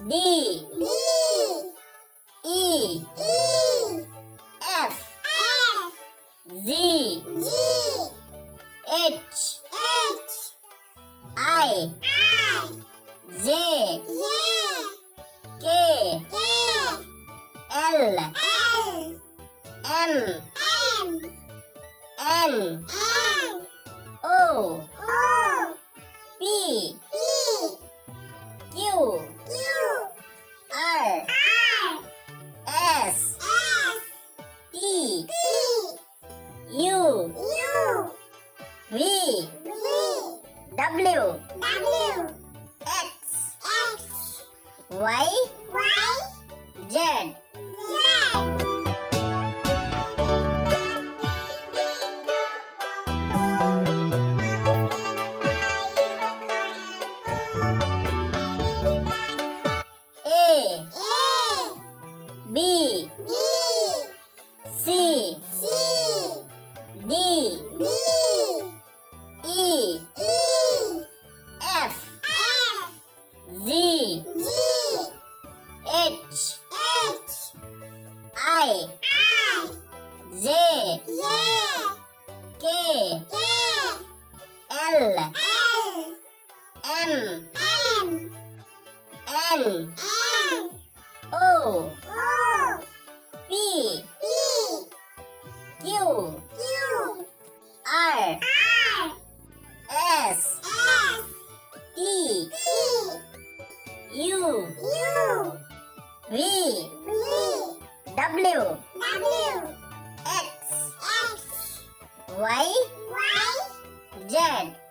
D, E, F, Z, H, I, J, K, L, M, N, O, P, Q, R, S, T, U, V, W, X, Y, Z. A, B, C, D, E, F, Z, H, I, J, K, L, M, N, O, P, Q, R, S, T, U, V, W, X, Y, Z.